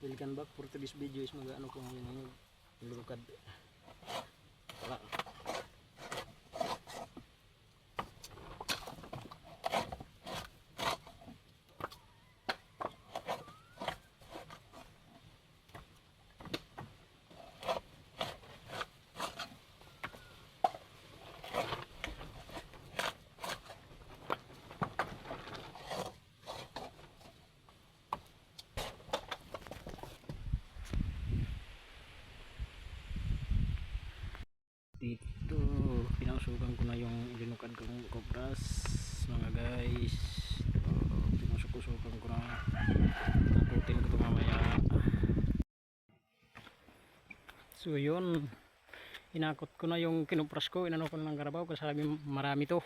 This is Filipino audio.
Welcome back for today's video is mag-ano ko ngayon yung lukad. Wala. Dito pinasukan ko na yung linukad kong cobras mga guys. Pinasukan ko na, takutin ko ito mamaya. So yun, inakot ko na yung kinupras ko, inano ko ng karabaw kasi marami to.